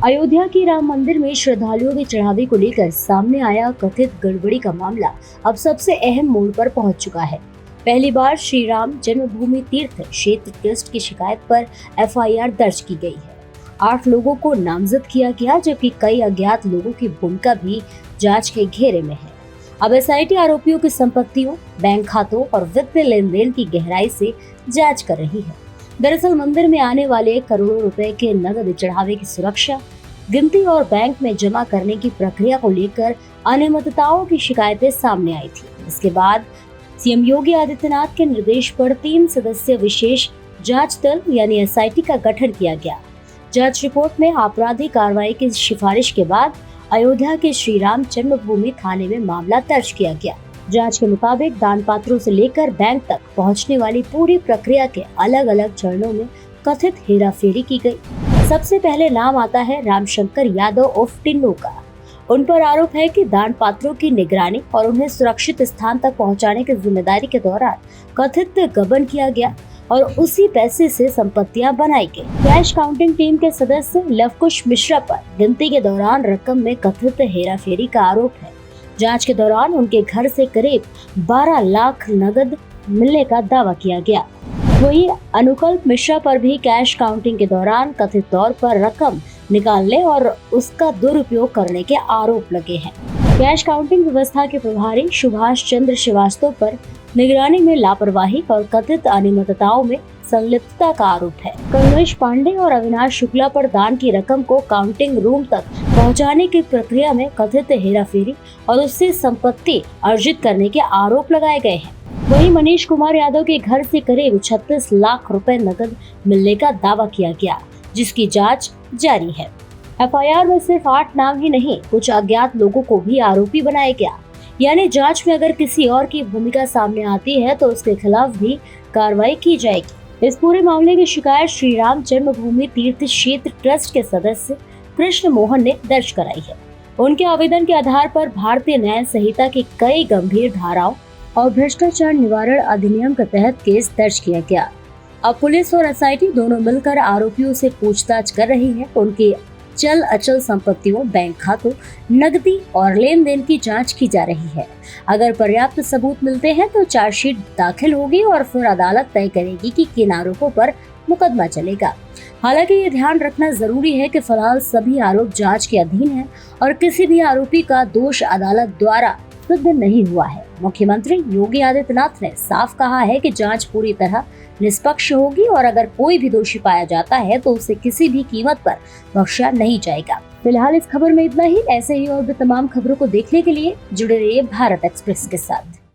अयोध्या के राम मंदिर में श्रद्धालुओं के चढ़ावे को लेकर सामने आया कथित गड़बड़ी का मामला अब सबसे अहम मोड़ पर पहुंच चुका है। पहली बार श्री राम जन्मभूमि तीर्थ क्षेत्र ट्रस्ट की शिकायत पर एफआईआर दर्ज की गई है। 8 लोगों को नामजद किया गया, जबकि कई अज्ञात लोगों की भूमिका भी जांच के घेरे में है। अब एसआईटी आरोपियों की संपत्तियों, बैंक खातों और वित्तीय लेन देन की गहराई से जांच कर रही है। दरअसल मंदिर में आने वाले करोड़ों रुपए के नगद चढ़ावे की सुरक्षा, गिनती और बैंक में जमा करने की प्रक्रिया को लेकर अनियमितताओं की शिकायतें सामने आई थी। इसके बाद सीएम योगी आदित्यनाथ के निर्देश पर 3 सदस्यीय विशेष जांच दल यानी एसआईटी का गठन किया गया। जांच रिपोर्ट में आपराधिक कार्रवाई की सिफारिश के बाद अयोध्या के श्री राम जन्मभूमि थाने में मामला दर्ज किया गया। जांच के मुताबिक दान पात्रों से लेकर बैंक तक पहुंचने वाली पूरी प्रक्रिया के अलग अलग चरणों में कथित हेराफेरी की गई। सबसे पहले नाम आता है रामशंकर यादव उर्फ टिन्नू का। उन पर आरोप है कि दान पात्रों की निगरानी और उन्हें सुरक्षित स्थान तक पहुंचाने की जिम्मेदारी के दौरान कथित गबन किया गया और उसी पैसे से संपत्तियां बनाई गई। कैश काउंटिंग टीम के सदस्य लवकुश मिश्रा पर गिनती के दौरान रकम में कथित हेराफेरी का आरोप है। जांच के दौरान उनके घर से करीब 12 लाख नगद मिलने का दावा किया गया। वहीं अनुकल्प मिश्रा पर भी कैश काउंटिंग के दौरान कथित तौर पर रकम निकालने और उसका दुरुपयोग करने के आरोप लगे हैं। कैश काउंटिंग व्यवस्था के प्रभारी सुभाष चंद्र श्रीवास्तव पर निगरानी में लापरवाही और कथित अनियमितताओं में संलिप्तता का आरोप है। कमलेश पांडे और अविनाश शुक्ला पर दान की रकम को काउंटिंग रूम तक पहुंचाने की प्रक्रिया में कथित हेराफेरी और उससे संपत्ति अर्जित करने के आरोप लगाए गए हैं। वहीं मनीष कुमार यादव के घर से करीब 36 लाख रुपए नकद मिलने का दावा किया गया, जिसकी जांच जारी है। एफआईआर में सिर्फ 8 नाम ही नहीं, कुछ अज्ञात लोगों को भी आरोपी बनाया गया। यानी जांच में अगर किसी और की भूमिका सामने आती है तो उसके खिलाफ भी कार्रवाई की जाएगी। इस पूरे मामले की शिकायत श्री राम जन्मभूमि तीर्थ क्षेत्र ट्रस्ट के सदस्य कृष्ण मोहन ने दर्ज कराई है। उनके आवेदन के आधार पर भारतीय न्याय संहिता की कई गंभीर धाराओं और भ्रष्टाचार निवारण अधिनियम के तहत केस दर्ज किया गया। अब पुलिस और एसआईटी दोनों मिलकर आरोपियों से पूछताछ कर रही है। उनकी चल अचल संपत्तियों, बैंक खातों, नकदी और लेन देन की जांच की जा रही है। अगर पर्याप्त सबूत मिलते हैं तो चार्जशीट दाखिल होगी और फिर अदालत तय करेगी कि किन आरोपों पर मुकदमा चलेगा। हालांकि ये ध्यान रखना जरूरी है कि फिलहाल सभी आरोप जांच के अधीन हैं और किसी भी आरोपी का दोष अदालत द्वारा सिद्ध नहीं हुआ है। मुख्यमंत्री योगी आदित्यनाथ ने साफ कहा है कि जांच पूरी तरह निष्पक्ष होगी और अगर कोई भी दोषी पाया जाता है तो उसे किसी भी कीमत पर बख्शा नहीं जाएगा। फिलहाल इस खबर में इतना ही। ऐसे ही और भी तमाम खबरों को देखने के लिए जुड़े रहिए भारत एक्सप्रेस के साथ।